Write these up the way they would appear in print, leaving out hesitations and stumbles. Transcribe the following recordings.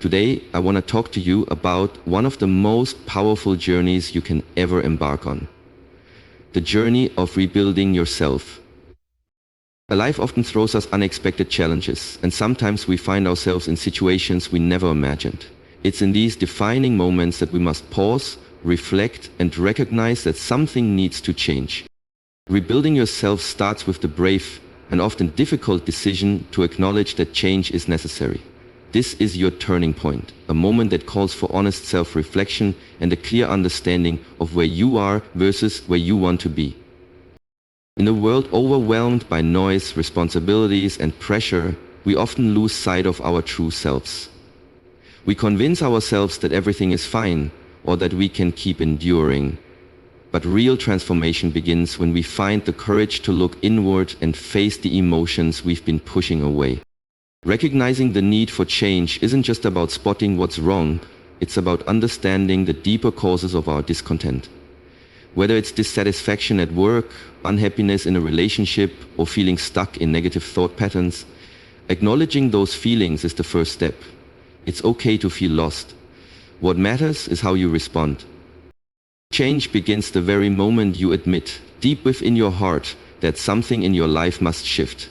Today, I want to talk to you about one of the most powerful journeys you can ever embark on. The journey of rebuilding yourself. Life often throws us unexpected challenges, and sometimes we find ourselves in situations we never imagined. It's in these defining moments that we must pause, reflect, and recognize that something needs to change. Rebuilding yourself starts with the brave and often difficult decision to acknowledge that change is necessary. This is your turning point, a moment that calls for honest self-reflection and a clear understanding of where you are versus where you want to be. In a world overwhelmed by noise, responsibilities, and pressure, we often lose sight of our true selves. We convince ourselves that everything is fine or that we can keep enduring. But real transformation begins when we find the courage to look inward and face the emotions we've been pushing away. Recognizing the need for change isn't just about spotting what's wrong, it's about understanding the deeper causes of our discontent. Whether it's dissatisfaction at work, unhappiness in a relationship, or feeling stuck in negative thought patterns, acknowledging those feelings is the first step. It's okay to feel lost. What matters is how you respond. Change begins the very moment you admit, deep within your heart, that something in your life must shift.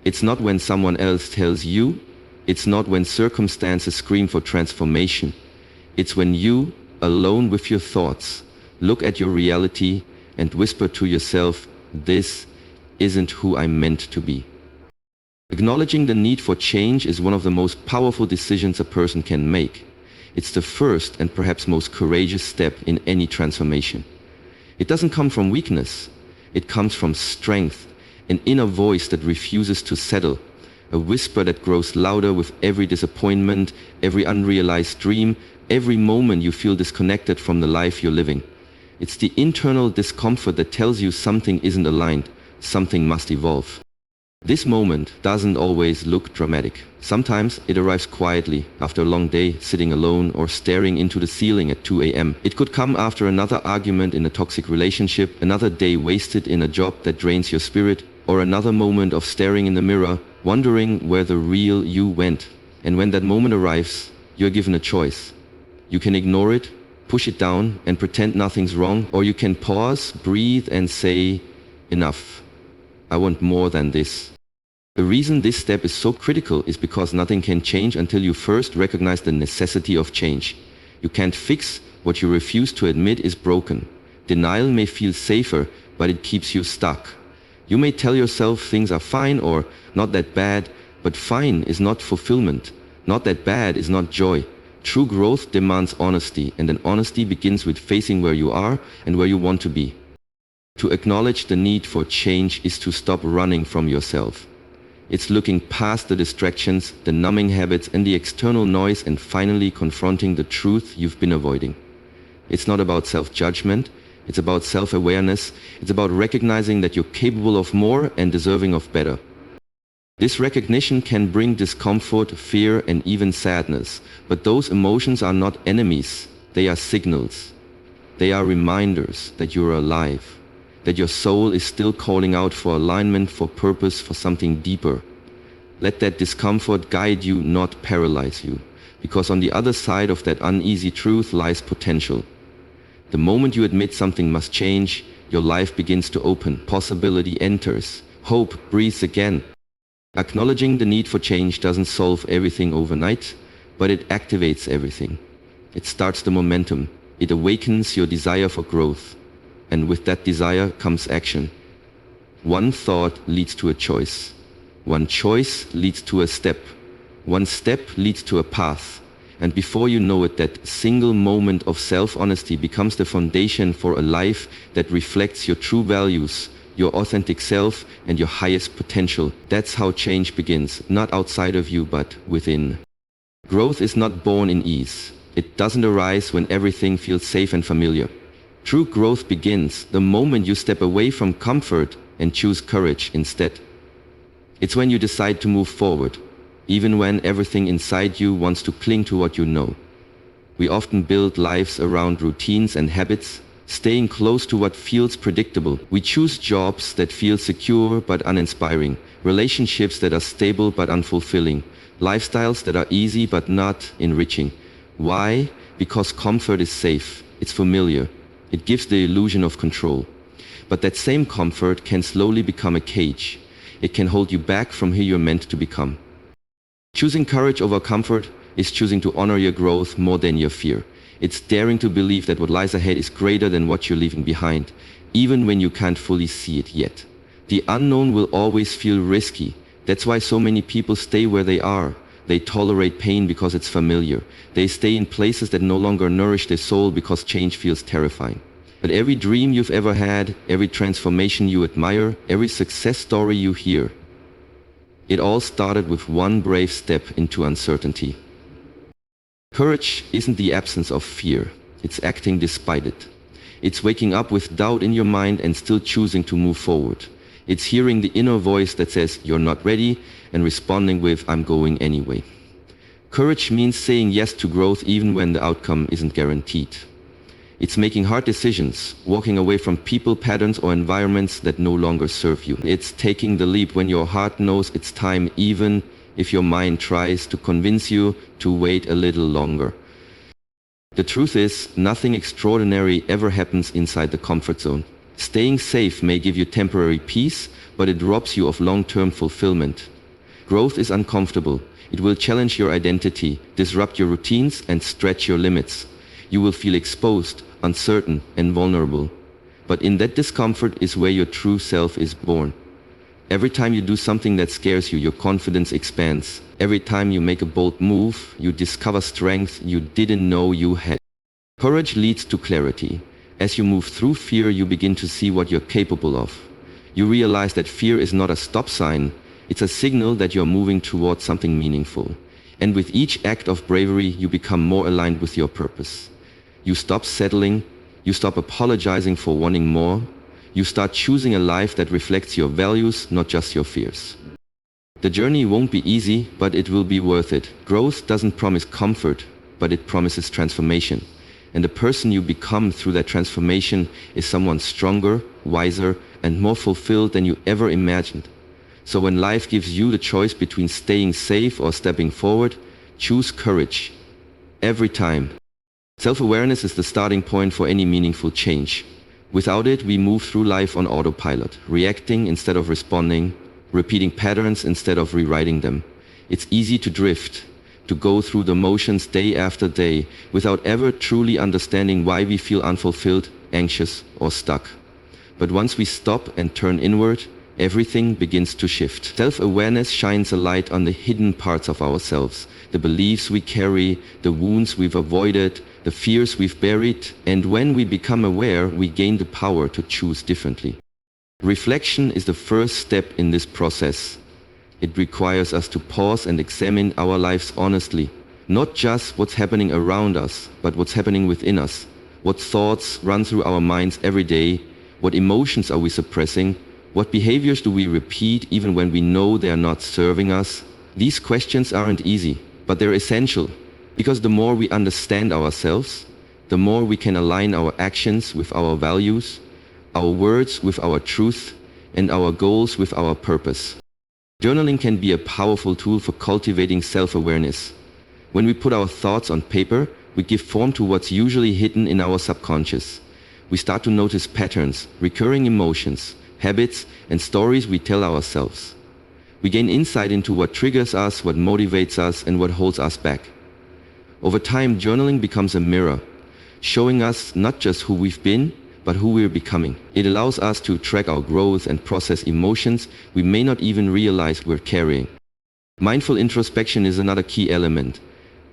It's not when someone else tells you, it's not when circumstances scream for transformation. It's when you, alone with your thoughts, look at your reality and whisper to yourself, this isn't who I'm meant to be. Acknowledging the need for change is one of the most powerful decisions a person can make. It's the first and perhaps most courageous step in any transformation. It doesn't come from weakness. It comes from strength, an inner voice that refuses to settle, a whisper that grows louder with every disappointment, every unrealized dream, every moment you feel disconnected from the life you're living. It's the internal discomfort that tells you something isn't aligned, something must evolve. This moment doesn't always look dramatic. Sometimes it arrives quietly, after a long day, sitting alone or staring into the ceiling at 2 a.m. It could come after another argument in a toxic relationship, another day wasted in a job that drains your spirit, or another moment of staring in the mirror, wondering where the real you went. And when that moment arrives, you're given a choice. You can ignore it, push it down, and pretend nothing's wrong, or you can pause, breathe, and say, enough. I want more than this. The reason this step is so critical is because nothing can change until you first recognize the necessity of change. You can't fix what you refuse to admit is broken. Denial may feel safer, but it keeps you stuck. You may tell yourself things are fine or not that bad, but fine is not fulfillment. Not that bad is not joy. True growth demands honesty, and then honesty begins with facing where you are and where you want to be. To acknowledge the need for change is to stop running from yourself. It's looking past the distractions, the numbing habits, and the external noise and finally confronting the truth you've been avoiding. It's not about self-judgment. It's about self-awareness. It's about recognizing that you're capable of more and deserving of better. This recognition can bring discomfort, fear, and even sadness. But those emotions are not enemies. They are signals. They are reminders that you're alive, that your soul is still calling out for alignment, for purpose, for something deeper. Let that discomfort guide you, not paralyze you. Because on the other side of that uneasy truth lies potential. The moment you admit something must change, your life begins to open. Possibility enters. Hope breathes again. Acknowledging the need for change doesn't solve everything overnight, but it activates everything. It starts the momentum. It awakens your desire for growth. And with that desire comes action. One thought leads to a choice. One choice leads to a step. One step leads to a path. And before you know it, that single moment of self-honesty becomes the foundation for a life that reflects your true values, your authentic self, and your highest potential. That's how change begins, not outside of you, but within. Growth is not born in ease. It doesn't arise when everything feels safe and familiar. True growth begins the moment you step away from comfort and choose courage instead. It's when you decide to move forward, even when everything inside you wants to cling to what you know. We often build lives around routines and habits, staying close to what feels predictable. We choose jobs that feel secure but uninspiring, relationships that are stable but unfulfilling, Lifestyles that are easy but not enriching. Why? Because comfort is safe, it's familiar, it gives the illusion of control. But that same comfort can slowly become a cage. It can hold you back from who you're meant to become. Choosing courage over comfort is choosing to honor your growth more than your fear. It's daring to believe that what lies ahead is greater than what you're leaving behind, even when you can't fully see it yet. The unknown will always feel risky. That's why so many people stay where they are. They tolerate pain because it's familiar. They stay in places that no longer nourish their soul because change feels terrifying. But every dream you've ever had, every transformation you admire, every success story you hear, it all started with one brave step into uncertainty. Courage isn't the absence of fear, it's acting despite it. It's waking up with doubt in your mind and still choosing to move forward. It's hearing the inner voice that says you're not ready and responding with I'm going anyway. Courage means saying yes to growth even when the outcome isn't guaranteed. It's making hard decisions, walking away from people, patterns or environments that no longer serve you. It's taking the leap when your heart knows it's time, even if your mind tries to convince you to wait a little longer. The truth is, nothing extraordinary ever happens inside the comfort zone. Staying safe may give you temporary peace, but it robs you of long-term fulfillment. Growth is uncomfortable. It will challenge your identity, disrupt your routines and stretch your limits. You will feel exposed, uncertain and vulnerable. But in that discomfort is where your true self is born. Every time you do something that scares you, your confidence expands. Every time you make a bold move, you discover strength you didn't know you had. Courage leads to clarity. As you move through fear, you begin to see what you're capable of. You realize that fear is not a stop sign. It's a signal that you're moving towards something meaningful. And with each act of bravery, you become more aligned with your purpose. You stop settling. You stop apologizing for wanting more. You start choosing a life that reflects your values, not just your fears. The journey won't be easy, but it will be worth it. Growth doesn't promise comfort, but it promises transformation. And the person you become through that transformation is someone stronger, wiser, and more fulfilled than you ever imagined. So when life gives you the choice between staying safe or stepping forward, choose courage. Every time. Self-awareness is the starting point for any meaningful change. Without it, we move through life on autopilot, reacting instead of responding, repeating patterns instead of rewriting them. It's easy to drift, to go through the motions day after day without ever truly understanding why we feel unfulfilled, anxious, or stuck. But once we stop and turn inward, everything begins to shift. Self-awareness shines a light on the hidden parts of ourselves, the beliefs we carry, the wounds we've avoided, the fears we've buried, and when we become aware, we gain the power to choose differently. Reflection is the first step in this process. It requires us to pause and examine our lives honestly, not just what's happening around us, but what's happening within us. What thoughts run through our minds every day? What emotions are we suppressing? What behaviors do we repeat even when we know they are not serving us? These questions aren't easy, but they're essential, because the more we understand ourselves, the more we can align our actions with our values, our words with our truth, and our goals with our purpose. Journaling can be a powerful tool for cultivating self-awareness. When we put our thoughts on paper, we give form to what's usually hidden in our subconscious. We start to notice patterns, recurring emotions, habits, and stories we tell ourselves. We gain insight into what triggers us, what motivates us, and what holds us back. Over time, journaling becomes a mirror, showing us not just who we've been, but who we're becoming. It allows us to track our growth and process emotions we may not even realize we're carrying. Mindful introspection is another key element.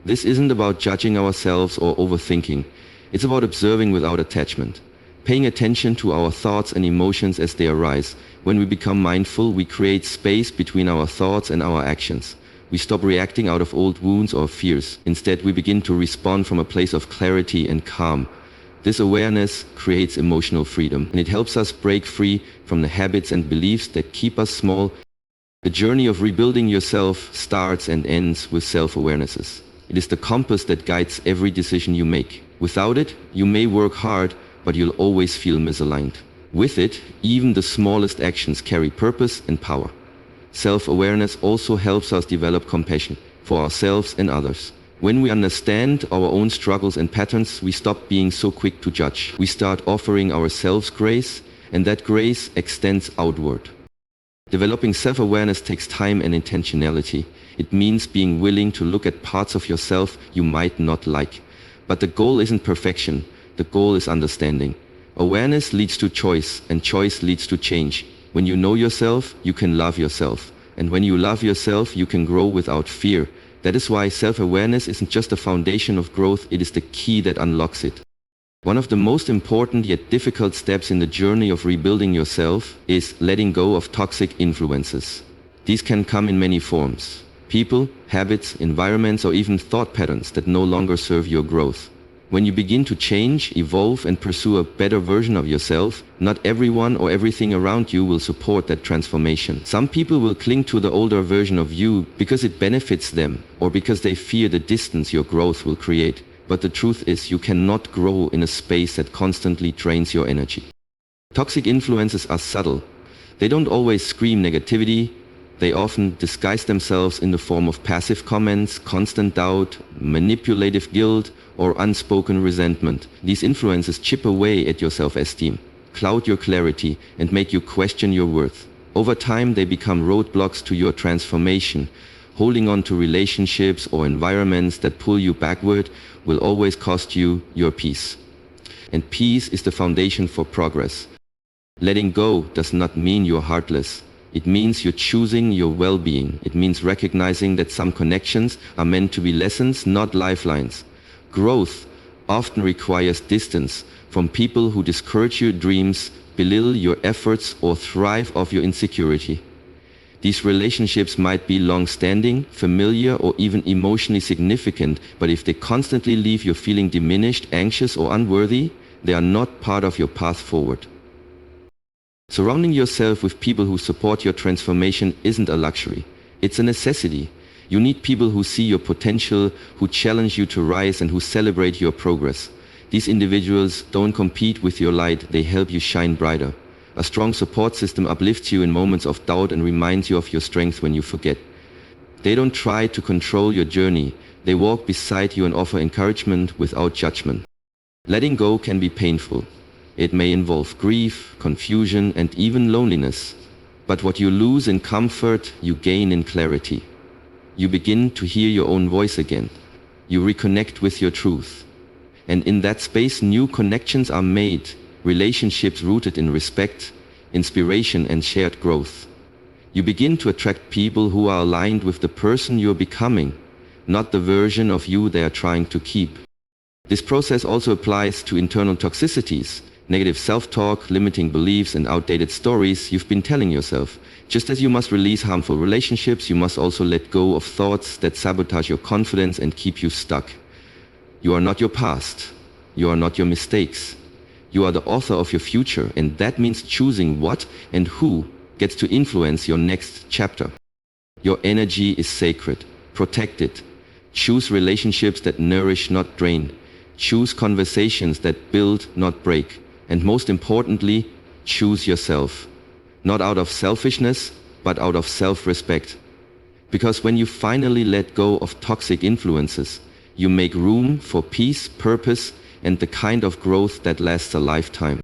This isn't about judging ourselves or overthinking. It's about observing without attachment, paying attention to our thoughts and emotions as they arise. When we become mindful, we create space between our thoughts and our actions. We stop reacting out of old wounds or fears. Instead, we begin to respond from a place of clarity and calm. This awareness creates emotional freedom, and it helps us break free from the habits and beliefs that keep us small. The journey of rebuilding yourself starts and ends with self-awarenesses. It is the compass that guides every decision you make. Without it, you may work hard, but you'll always feel misaligned. With it, even the smallest actions carry purpose and power. Self-awareness also helps us develop compassion for ourselves and others. When we understand our own struggles and patterns, we stop being so quick to judge. We start offering ourselves grace, and that grace extends outward. Developing self-awareness takes time and intentionality. It means being willing to look at parts of yourself you might not like. But the goal isn't perfection. The goal is understanding. Awareness leads to choice, and choice leads to change. When you know yourself, you can love yourself. And when you love yourself, you can grow without fear. That is why self-awareness isn't just a foundation of growth, it is the key that unlocks it. One of the most important yet difficult steps in the journey of rebuilding yourself is letting go of toxic influences. These can come in many forms. People, habits, environments, or even thought patterns that no longer serve your growth. When you begin to change, evolve, and pursue a better version of yourself, not everyone or everything around you will support that transformation. Some people will cling to the older version of you because it benefits them, or because they fear the distance your growth will create. But the truth is, you cannot grow in a space that constantly drains your energy. Toxic influences are subtle. They don't always scream negativity. They often disguise themselves in the form of passive comments, constant doubt, manipulative guilt, or unspoken resentment. These influences chip away at your self-esteem, cloud your clarity, and make you question your worth. Over time, they become roadblocks to your transformation. Holding on to relationships or environments that pull you backward will always cost you your peace. And peace is the foundation for progress. Letting go does not mean you're heartless. It means you're choosing your well-being. It means recognizing that some connections are meant to be lessons, not lifelines. Growth often requires distance from people who discourage your dreams, belittle your efforts, or thrive off your insecurity. These relationships might be long-standing, familiar, or even emotionally significant, but if they constantly leave you feeling diminished, anxious, or unworthy, they are not part of your path forward. Surrounding yourself with people who support your transformation isn't a luxury. It's a necessity. You need people who see your potential, who challenge you to rise, and who celebrate your progress. These individuals don't compete with your light, they help you shine brighter. A strong support system uplifts you in moments of doubt and reminds you of your strength when you forget. They don't try to control your journey. They walk beside you and offer encouragement without judgment. Letting go can be painful. It may involve grief, confusion, and even loneliness. But what you lose in comfort, you gain in clarity. You begin to hear your own voice again. You reconnect with your truth. And in that space, new connections are made, relationships rooted in respect, inspiration, and shared growth. You begin to attract people who are aligned with the person you're becoming, not the version of you they are trying to keep. This process also applies to internal toxicities, negative self-talk, limiting beliefs, and outdated stories you've been telling yourself. Just as you must release harmful relationships, you must also let go of thoughts that sabotage your confidence and keep you stuck. You are not your past. You are not your mistakes. You are the author of your future, and that means choosing what and who gets to influence your next chapter. Your energy is sacred. Protect it. Choose relationships that nourish, not drain. Choose conversations that build, not break. And most importantly, choose yourself. Not out of selfishness, but out of self-respect. Because when you finally let go of toxic influences, you make room for peace, purpose, and the kind of growth that lasts a lifetime.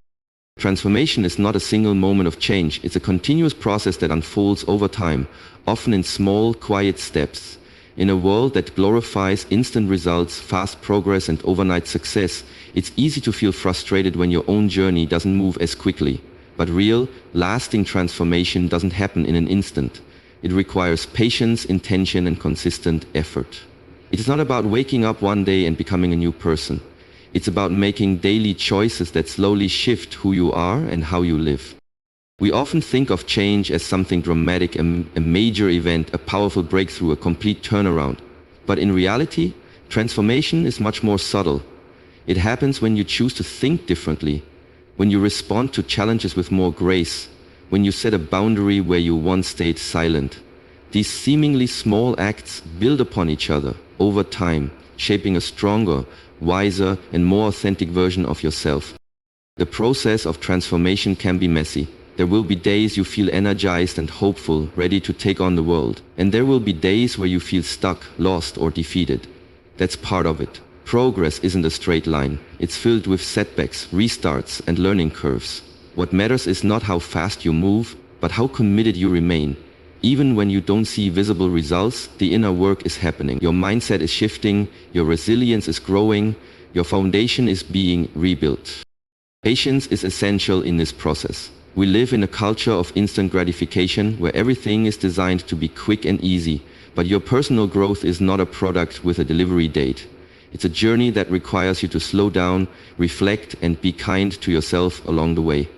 Transformation is not a single moment of change. It's a continuous process that unfolds over time, often in small, quiet steps. In a world that glorifies instant results, fast progress, and overnight success, it's easy to feel frustrated when your own journey doesn't move as quickly. But real, lasting transformation doesn't happen in an instant. It requires patience, intention, and consistent effort. It is not about waking up one day and becoming a new person. It's about making daily choices that slowly shift who you are and how you live. We often think of change as something dramatic, a major event, a powerful breakthrough, a complete turnaround. But in reality, transformation is much more subtle. It happens when you choose to think differently, when you respond to challenges with more grace, when you set a boundary where you once stayed silent. These seemingly small acts build upon each other over time, shaping a stronger, wiser, and more authentic version of yourself. The process of transformation can be messy. There will be days you feel energized and hopeful, ready to take on the world. And there will be days where you feel stuck, lost, or defeated. That's part of it. Progress isn't a straight line. It's filled with setbacks, restarts, and learning curves. What matters is not how fast you move, but how committed you remain. Even when you don't see visible results, the inner work is happening. Your mindset is shifting, your resilience is growing, your foundation is being rebuilt. Patience is essential in this process. We live in a culture of instant gratification where everything is designed to be quick and easy, but your personal growth is not a product with a delivery date. It's a journey that requires you to slow down, reflect, and be kind to yourself along the way.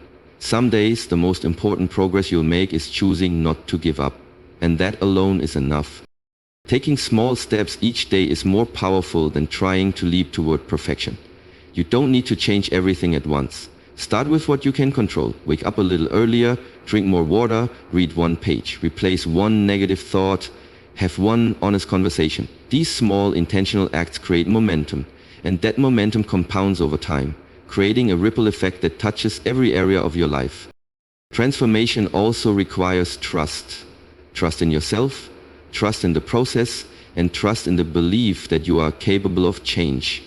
Some days, the most important progress you'll make is choosing not to give up, and that alone is enough. Taking small steps each day is more powerful than trying to leap toward perfection. You don't need to change everything at once. Start with what you can control. Wake up a little earlier, drink more water, read one page, replace one negative thought, have one honest conversation. These small intentional acts create momentum, and that momentum compounds over time, creating a ripple effect that touches every area of your life. Transformation also requires trust. Trust in yourself, trust in the process, and trust in the belief that you are capable of change.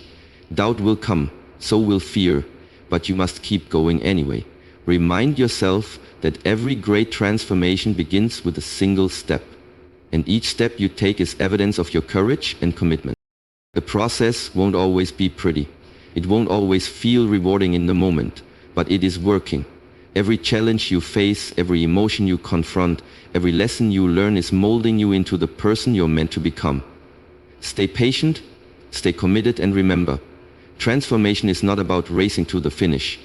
Doubt will come, so will fear, but you must keep going anyway. Remind yourself that every great transformation begins with a single step, and each step you take is evidence of your courage and commitment. The process won't always be pretty. It won't always feel rewarding in the moment, but it is working. Every challenge you face, every emotion you confront, every lesson you learn is molding you into the person you're meant to become. Stay patient, stay committed, and remember, transformation is not about racing to the finish.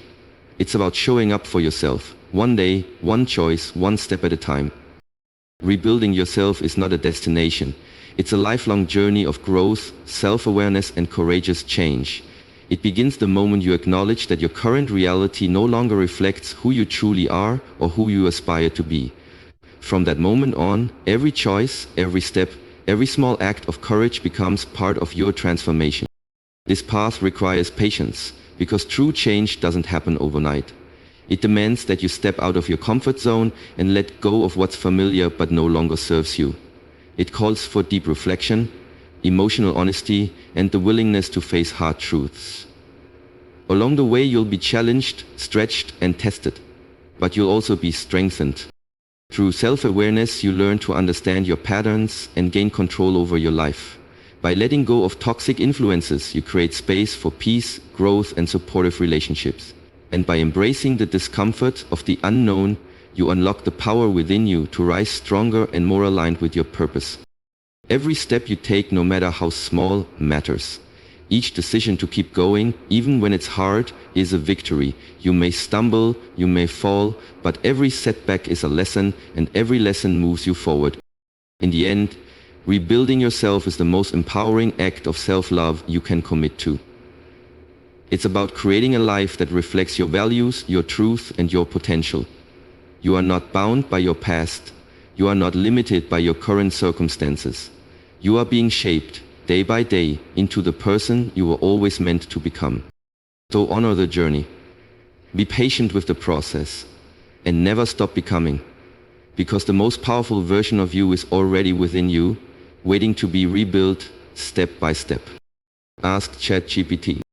It's about showing up for yourself, one day, one choice, one step at a time. Rebuilding yourself is not a destination. It's a lifelong journey of growth, self-awareness, and courageous change. It begins the moment you acknowledge that your current reality no longer reflects who you truly are or who you aspire to be. From that moment on, every choice, every step, every small act of courage becomes part of your transformation. This path requires patience, because true change doesn't happen overnight. It demands that you step out of your comfort zone and let go of what's familiar but no longer serves you. It calls for deep reflection, emotional honesty, and the willingness to face hard truths. Along the way, you'll be challenged, stretched, and tested, but you'll also be strengthened. Through self-awareness, you learn to understand your patterns and gain control over your life. By letting go of toxic influences, you create space for peace, growth, and supportive relationships. And by embracing the discomfort of the unknown, you unlock the power within you to rise stronger and more aligned with your purpose. Every step you take, no matter how small, matters. Each decision to keep going, even when it's hard, is a victory. You may stumble, you may fall, but every setback is a lesson, and every lesson moves you forward. In the end, rebuilding yourself is the most empowering act of self-love you can commit to. It's about creating a life that reflects your values, your truth, and your potential. You are not bound by your past. You are not limited by your current circumstances. You are being shaped, day by day, into the person you were always meant to become. So honor the journey. Be patient with the process, and never stop becoming. Because the most powerful version of you is already within you, waiting to be rebuilt step by step. Ask ChatGPT.